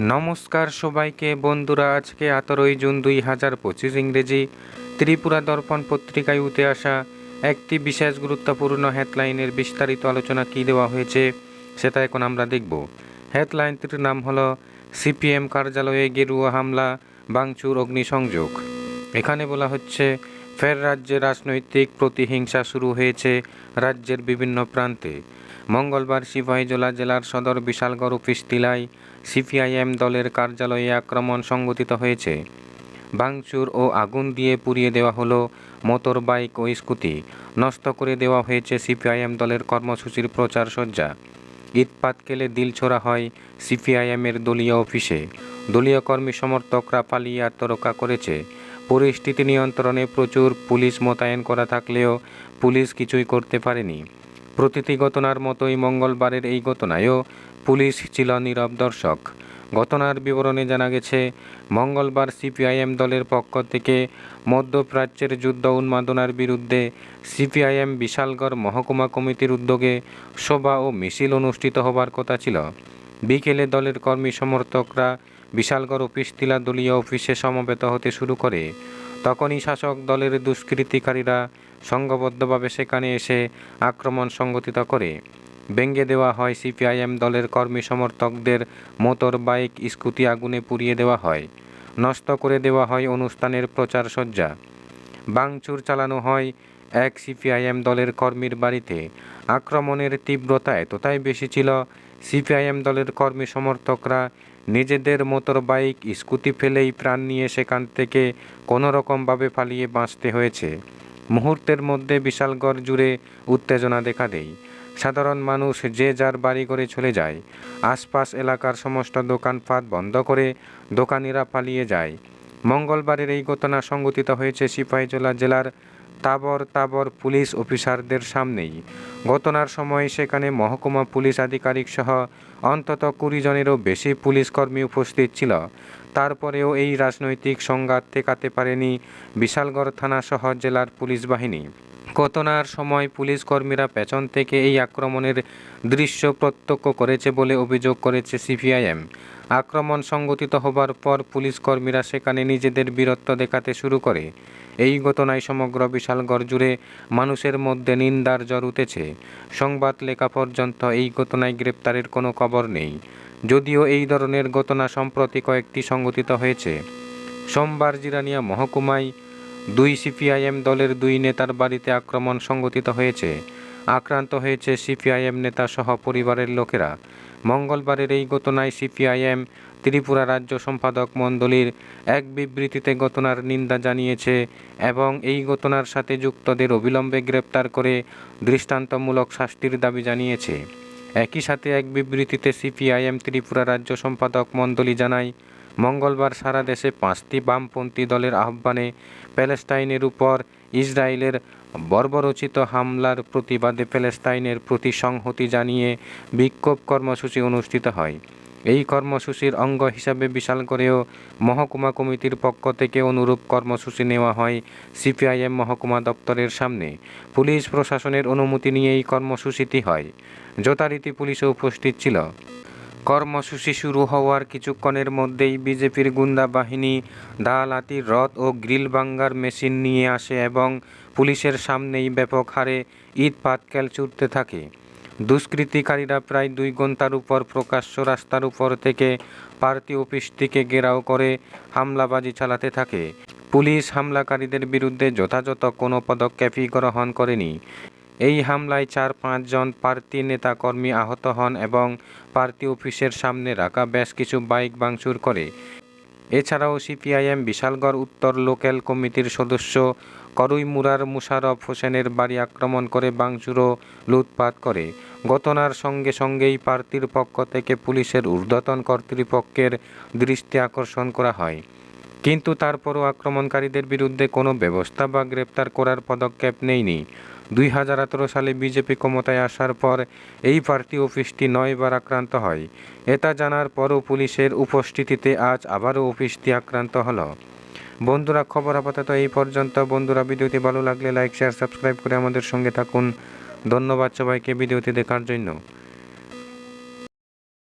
নমস্কার সবাইকে বন্ধুরা, আজকে 18 জুন 2025 ইংরেজি ত্রিপুরা দর্পণ পত্রিকায় উঠে আসা একটি বিশেষ গুরুত্বপূর্ণ হেডলাইনের বিস্তারিত আলোচনা কী দেওয়া হয়েছে সেটা এখন আমরা দেখব। হেডলাইনটির নাম হলো সিপিএম কার্যালয়ে গেরুয়া হামলা, ভাঙচুর, অগ্নিসংযোগ। এখানে বলা হচ্ছে ফের রাজ্যে রাজনৈতিক প্রতিহিংসা শুরু হয়েছে রাজ্যের বিভিন্ন প্রান্তে। মঙ্গলবার সিপাহীজলা জেলার সদর বিশালগড় অফিস টিলায় সিপিআইএম দলের কার্যালয়ে আক্রমণ সংঘটিত হয়েছে। ভাঙচুর ও আগুন দিয়ে পুড়িয়ে দেওয়া হলো মোটর বাইক ও স্কুটি। নষ্ট করে দেওয়া হয়েছে সিপিআইএম দলের কর্মসূচির প্রচার সজ্জা। ইটপাটকেলে দিল ছোড়া হয় সিপিআইএমের দলীয় অফিসে। দলীয় কর্মী সমর্থকরা পালিয়ে আত্মরক্ষা করেছে। পরিস্থিতি নিয়ন্ত্রণে প্রচুর পুলিশ মোতায়েন করা থাকলেও পুলিশ কিছুই করতে পারেনি। প্রতিটি ঘটনার মতোই মঙ্গলবারের এই ঘটনায়ও পুলিশ ছিল নীরব দর্শক। ঘটনার বিবরণে জানা গেছে, মঙ্গলবার সিপিআইএম দলের পক্ষ থেকে মধ্যপ্রাচ্যের যুদ্ধ উন্মাদনার বিরুদ্ধে সিপিআইএম বিশালগড় মহকুমা কমিটির উদ্যোগে সভা ও মিছিল অনুষ্ঠিত হবার কথা ছিল। বিকেলে দলের কর্মী সমর্থকরা বিশালগড় অফিস টিলা দলীয় অফিসে সমবেত হতে শুরু করে। তখনই শাসক দলের দুষ্কৃতিকারীরা সংঘবদ্ধভাবে সেখানে এসে আক্রমণ সংঘটিত করে। ভেঙে দেওয়া হয় সিপিআইএম দলের কর্মী সমর্থকদের মোটর বাইক, স্কুটি, আগুনে পুড়িয়ে দেওয়া হয়। নষ্ট করে দেওয়া হয় অনুষ্ঠানের প্রচার সজ্জা। ভাঙচুর চালানো হয় এক সিপিআইএম দলের কর্মীর বাড়িতে। আক্রমণের তীব্রতা এতটাই বেশি ছিল, সিপিআইএম দলের কর্মী সমর্থকরা নিজেদের মোটর বাইক, স্কুটি ফেলেই প্রাণ নিয়ে সেখান থেকে কোনোরকমভাবে পালিয়ে বাঁচতে হয়েছে। মুহূর্তের মধ্যে বিশালগড় জুড়ে উত্তেজনা দেখা দেয়। সাধারণ মানুষ যে যার বাড়ি করে চলে যায়। আশপাশ এলাকার সমস্ত দোকানপাট বন্ধ করে দোকানিরা পালিয়ে যায়। মঙ্গলবারের এই ঘটনা সংঘটিত হয়েছে সিপাহীজলা জেলার তাবর পুলিশ অফিসারদের সামনেই। ঘটনার সময় সেখানে মহকুমা পুলিশ আধিকারিক সহ অন্তত 20 জনেরও বেশি পুলিশ কর্মী উপস্থিত ছিল। তারপরেও এই রাজনৈতিক সংঘাত ঠেকাতে পারেনি বিশালগড় থানা সহ জেলার পুলিশ বাহিনী। ঘটনার সময় পুলিশ কর্মীরা পেছন থেকে এই আক্রমণের দৃশ্য প্রত্যক্ষ করেছে বলে অভিযোগ করেছে সিপিআইএম। আক্রমণ সংঘটিত হবার পর পুলিশ কর্মীরা সেখানে নিজেদের বীরত্ব দেখাতে শুরু করে। এই ঘটনায় সমগ্র বিশালগড় জুড়ে মানুষের মধ্যে নিন্দার জ্বর উঠেছে। সংবাদ লেখা পর্যন্ত এই ঘটনায় গ্রেপ্তারের কোনো খবর নেই। যদিও এই ধরনের ঘটনা সম্প্রতি কয়েকটি সংঘটিত হয়েছে। সোমবার জিরানিয়া মহকুমায় 2 সিপিআইএম দলের 2 নেতার বাড়িতে আক্রমণ সংঘটিত হয়েছে। আক্রান্ত হয়েছে সিপিআইএম নেতা সহ পরিবারের লোকেরা। মঙ্গলবারের এই ঘটনায় সিপিআইএম ত্রিপুরা রাজ্য সম্পাদক মণ্ডলীর এক বিবৃতিতে ঘটনার নিন্দা জানিয়েছে এবং এই ঘটনার সাথে যুক্তদের অবিলম্বে গ্রেপ্তার করে দৃষ্টান্তমূলক শাস্তির দাবি জানিয়েছে। একই সাথে এক বিবৃতিতে সিপিআইএম ত্রিপুরা রাজ্য সম্পাদক মণ্ডলী জানায়, মঙ্গলবার সারা দেশে 5টি বামপন্থী দলের আহ্বানে প্যালেস্টাইনের উপর ইসরায়েলের বর্বরোচিত হামলার প্রতিবাদে প্যালেস্টাইনের প্রতি সংহতি জানিয়ে বিক্ষোভ কর্মসূচি অনুষ্ঠিত হয়। এই কর্মসূচির অঙ্গ হিসাবে বিশালগড়েও মহকুমা কমিটির পক্ষ থেকে অনুরূপ কর্মসূচি নেওয়া হয় সিপিআইএম মহকুমা দপ্তরের সামনে। পুলিশ প্রশাসনের অনুমতি নিয়ে এই কর্মসূচিটি হয়। যথারীতি পুলিশও উপস্থিত ছিল। কর্মসূচি শুরু হওয়ার কিছুক্ষণের মধ্যেই বিজেপির গুন্ডা বাহিনী দা, লাঠি, রড ও গ্রিল ভাঙার মেশিন নিয়ে আসে এবং পুলিশের সামনেই ব্যাপক হারে ইট পাটকেল ছুটতে থাকে। দুষ্কৃতিকারীরা প্রায় 2 ঘন্টার উপর প্রকাশ্য রাস্তার উপর থেকে পার্টি অফিসটিকে ঘেরাও করে হামলাবাজি চালাতে থাকে। পুলিশ হামলাকারীদের বিরুদ্ধে যথাযথ কোনো পদক্ষেপই গ্রহণ করেনি। এই হামলায় 4-5 জন পার্টি নেতাকর্মী আহত হন এবং পার্টি অফিসের সামনে রাখা বেশ কিছু বাইক ভাঙচুর করে। এছাড়াও সিপিআইএম বিশালগড় উত্তর লোকাল কমিটির সদস্য করুইমুড়ার মুশারফ হোসেনের বাড়ি আক্রমণ করে ভাঙচুর ও লুটপাট করে। ঘটনার সঙ্গে সঙ্গেই পার্টির পক্ষ থেকে পুলিশের ঊর্ধ্বতন কর্তৃপক্ষের দৃষ্টি আকর্ষণ করা হয়। কিন্তু তারপরও আক্রমণকারীদের বিরুদ্ধে কোনো ব্যবস্থা বা গ্রেপ্তার করার পদক্ষেপ নেয়নি। 2018 সালে বিজেপি ক্ষমতায় আসার পর এই পার্টি অফিসটি 9 বার আক্রান্ত হয়। এটা জানার পরও পুলিশের উপস্থিতিতে আজ আবারও অফিসটি আক্রান্ত হলো। বন্ধুরা, খবর আপাতত এই পর্যন্ত। বন্ধুরা, ভিডিওটি ভালো লাগলে লাইক, শেয়ার, সাবস্ক্রাইব করে আমাদের সঙ্গে থাকুন। ধন্যবাদ সবাইকে ভিডিওটি দেখার জন্য।